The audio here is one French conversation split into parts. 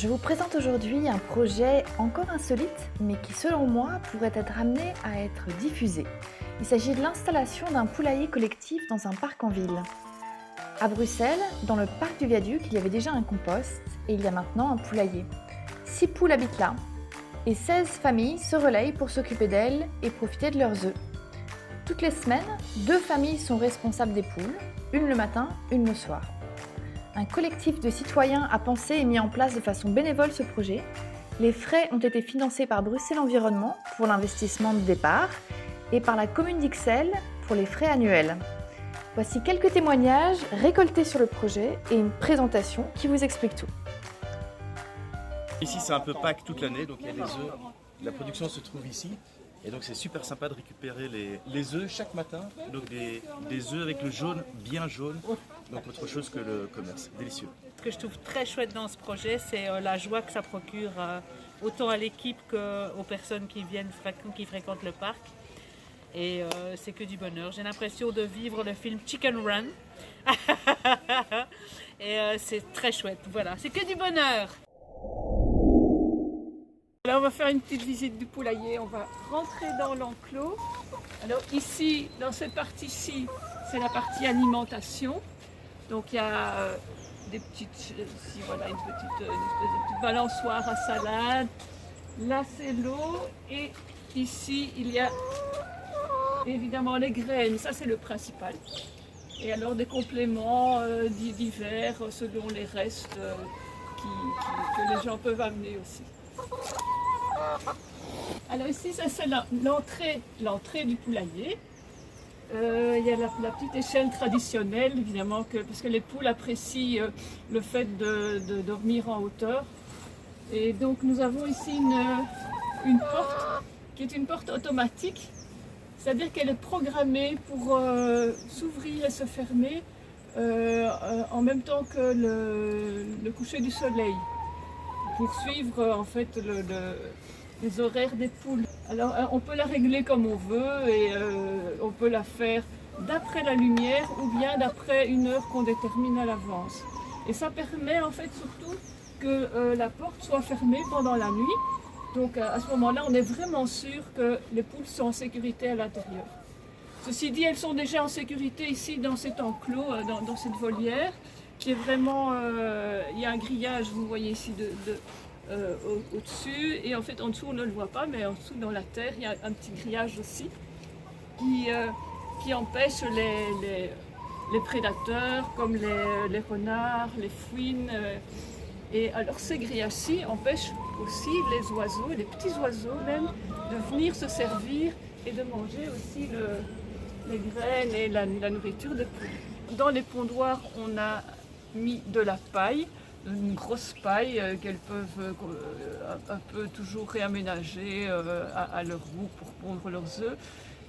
Je vous présente aujourd'hui un projet encore insolite, mais qui selon moi pourrait être amené à être diffusé. Il s'agit de l'installation d'un poulailler collectif dans un parc en ville. À Bruxelles, dans le parc du Viaduc, il y avait déjà un compost et il y a maintenant un poulailler. 6 poules habitent là et 16 familles se relayent pour s'occuper d'elles et profiter de leurs œufs. Toutes les semaines, 2 familles sont responsables des poules, une le matin, une le soir. Un collectif de citoyens a pensé et mis en place de façon bénévole ce projet. Les frais ont été financés par Bruxelles Environnement pour l'investissement de départ et par la commune d'Ixelles pour les frais annuels. Voici quelques témoignages récoltés sur le projet et une présentation qui vous explique tout. Ici c'est un peu Pâques toute l'année, donc il y a des œufs. La production se trouve ici. Et donc c'est super sympa de récupérer les œufs chaque matin, donc des œufs avec le jaune, bien jaune, donc autre chose que le commerce, délicieux. Ce que je trouve très chouette dans ce projet, c'est la joie que ça procure autant à l'équipe qu'aux personnes qui fréquentent le parc. Et c'est que du bonheur. J'ai l'impression de vivre le film Chicken Run. Et c'est très chouette, voilà, c'est que du bonheur. Là, on va faire une petite visite du poulailler. On va rentrer dans l'enclos. Alors ici, dans cette partie-ci, c'est la partie alimentation. Donc il y a des petites, ici, voilà, une espèce de petite balançoire à salade. Là, c'est l'eau. Et ici, il y a évidemment les graines. Ça, c'est le principal. Et alors des compléments divers selon les restes que les gens peuvent amener aussi. Alors ici, ça c'est l'entrée du poulailler. Il y a la petite échelle traditionnelle, évidemment, parce que les poules apprécient le fait de dormir en hauteur. Et donc nous avons ici une porte qui est une porte automatique, c'est-à-dire qu'elle est programmée pour s'ouvrir et se fermer en même temps que le coucher du soleil, pour suivre en fait les horaires des poules. Alors on peut la régler comme on veut et on peut la faire d'après la lumière ou bien d'après une heure qu'on détermine à l'avance. Et ça permet en fait surtout que la porte soit fermée pendant la nuit. Donc à ce moment-là, on est vraiment sûr que les poules sont en sécurité à l'intérieur. Ceci dit, elles sont déjà en sécurité ici dans cet enclos, dans cette volière, qui est vraiment, il y a un grillage, vous voyez ici, au-dessus, et en fait en dessous on ne le voit pas, mais en dessous dans la terre, il y a un petit grillage aussi, qui empêche les prédateurs, comme les renards, les fouines. Et alors ces grillages-ci empêchent aussi les oiseaux, les petits oiseaux même, de venir se servir et de manger aussi les graines et la nourriture des poules. Dans les pondoirs, on a mis de la paille, une grosse paille qu'elles peuvent un peu toujours réaménager à leur goût pour pondre leurs œufs.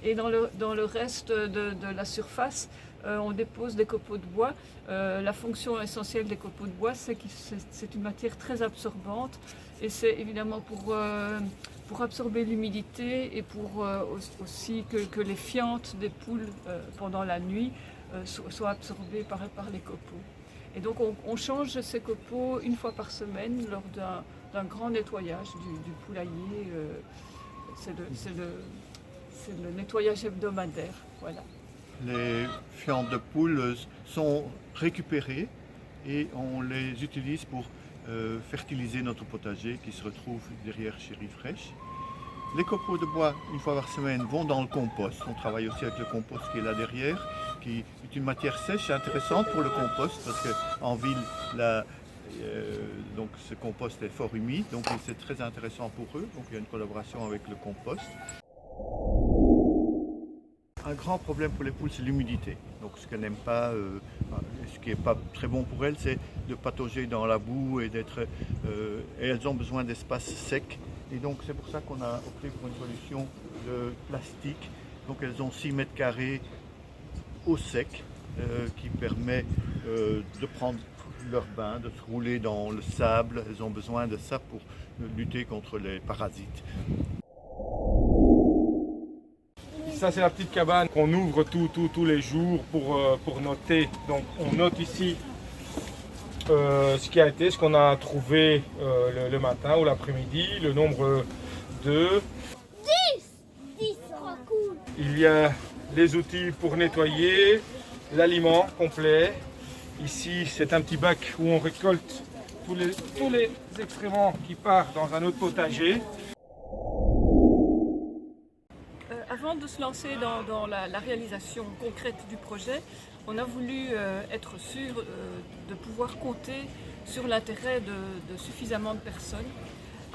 Et dans le reste de la surface, on dépose des copeaux de bois. La fonction essentielle des copeaux de bois, c'est que c'est une matière très absorbante et c'est évidemment pour absorber l'humidité et pour aussi que les fientes des poules pendant la nuit soient absorbées par les copeaux. Et donc on change ces copeaux une fois par semaine lors d'un grand nettoyage du poulailler. C'est le nettoyage hebdomadaire. Voilà. Les fientes de poules sont récupérées et on les utilise pour fertiliser notre potager qui se retrouve derrière chez Refresh. Les copeaux de bois, une fois par semaine, vont dans le compost. On travaille aussi avec le compost qui est là derrière, qui est une matière sèche et intéressante pour le compost parce qu'en ville, donc ce compost est fort humide, donc c'est très intéressant pour eux. Donc il y a une collaboration avec le compost. Un grand problème pour les poules, c'est l'humidité. Donc ce qu'elles n'aiment pas, ce qui n'est pas très bon pour elles, c'est de patauger dans la boue et et elles ont besoin d'espaces secs. Et donc c'est pour ça qu'on a opté pour une solution de plastique. Donc elles ont 6 mètres carrés au sec qui permet de prendre leur bain, de se rouler dans le sable. Elles ont besoin de ça pour lutter contre les parasites. Ça c'est la petite cabane qu'on ouvre tous les jours pour noter. Donc on note ici ce qu'on a trouvé le matin ou l'après-midi, le nombre de... 10 cool. Il y a les outils pour nettoyer, l'aliment complet. Ici, c'est un petit bac où on récolte tous les excréments qui partent dans un autre potager. Avant de se lancer dans la réalisation concrète du projet, on a voulu être sûr de pouvoir compter sur l'intérêt de suffisamment de personnes.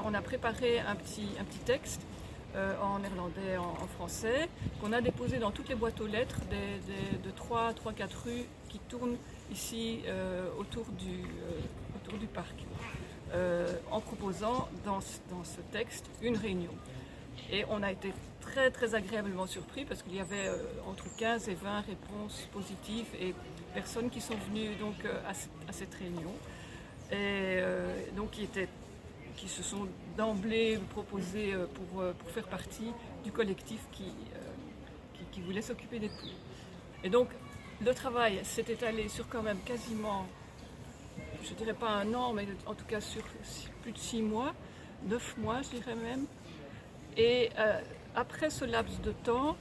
On a préparé un petit texte en néerlandais, en français, qu'on a déposé dans toutes les boîtes aux lettres de 3-4 rues qui tournent ici autour du parc, en proposant dans ce texte une réunion. Et on a été très agréablement surpris parce qu'il y avait entre 15 et 20 réponses positives et personnes qui sont venues donc à cette réunion et donc qui se sont d'emblée proposées pour faire partie du collectif qui voulait s'occuper des poules. Et donc le travail s'est étalé sur quand même quasiment, je dirais pas un an, mais en tout cas sur plus de 6 mois, 9 mois je dirais même. Et après ce laps de temps,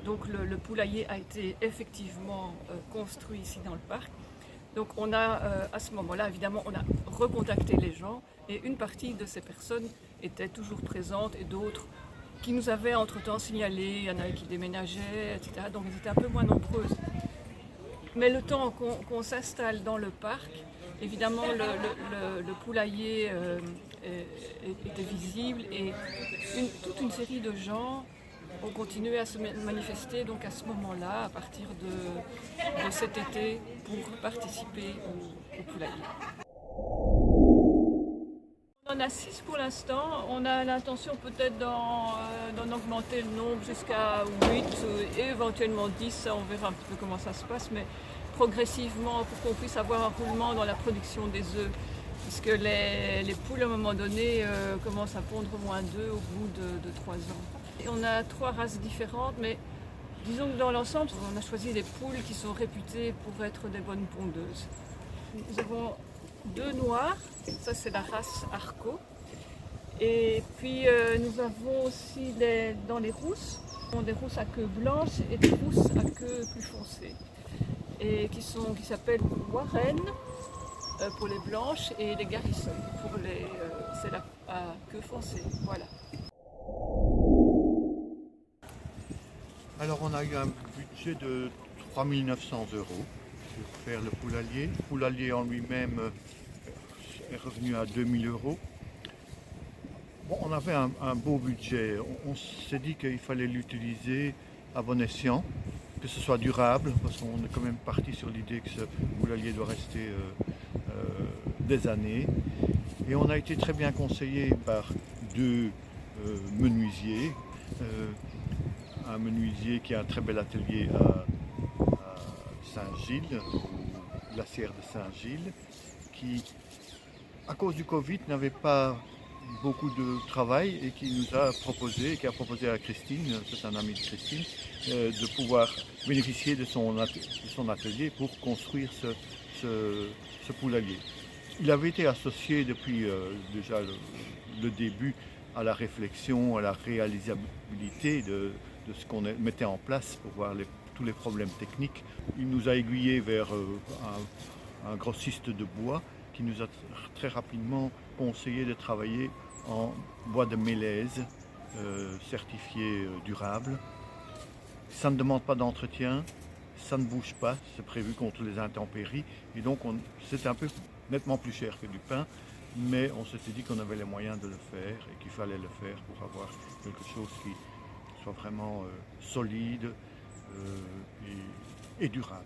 donc le poulailler a été effectivement construit ici dans le parc. Donc on a, à ce moment-là, évidemment, on a recontacté les gens et une partie de ces personnes étaient toujours présentes et d'autres qui nous avaient entre-temps signalé, il y en avait qui déménageaient, etc. Donc elles étaient un peu moins nombreuses. Mais le temps qu'on s'installe dans le parc, évidemment le poulailler était visible et toute une série de gens ont continué à se manifester donc à ce moment-là, à partir de cet été, pour participer au poulailler. On en a 6 pour l'instant, on a l'intention peut-être d'en augmenter le nombre jusqu'à 8 et éventuellement 10, ça, on verra un petit peu comment ça se passe, mais progressivement pour qu'on puisse avoir un roulement dans la production des œufs, puisque les poules à un moment donné commencent à pondre moins d'œufs au bout de 3 ans. Et on a 3 races différentes, mais disons que dans l'ensemble, on a choisi des poules qui sont réputées pour être des bonnes pondeuses. Nous avons 2 noirs, ça c'est la race Arco, et puis nous avons aussi dans les rousses, des rousses à queue blanche et des rousses à queue plus foncée, et qui s'appellent Warren pour les blanches et les Garrison pour c'est la à queue foncée. Voilà. Alors on a eu un budget de 3 900 € pour faire le poulailler. Le poulailler en lui-même est revenu à 2 000 €. Bon, on avait un beau budget. On s'est dit qu'il fallait l'utiliser à bon escient, que ce soit durable, parce qu'on est quand même parti sur l'idée que ce poulailler doit rester des années. Et on a été très bien conseillé par 2 menuisiers. Un menuisier qui a un très bel atelier à Saint-Gilles, la Sierre de Saint-Gilles, qui, à cause du Covid, n'avait pas beaucoup de travail et qui nous a proposé, qui a proposé à Christine, c'est un ami de Christine, de pouvoir bénéficier de son atelier pour construire ce poulailler. Il avait été associé depuis déjà le début à la réflexion, à la réalisabilité de ce qu'on mettait en place pour voir tous les problèmes techniques. Il nous a aiguillés vers un grossiste de bois qui nous a très rapidement conseillé de travailler en bois de mélèze certifié durable. Ça ne demande pas d'entretien, ça ne bouge pas, c'est prévu contre les intempéries et donc c'est un peu nettement plus cher que du pain, mais on s'était dit qu'on avait les moyens de le faire et qu'il fallait le faire pour avoir quelque chose qui soit vraiment solide et durable.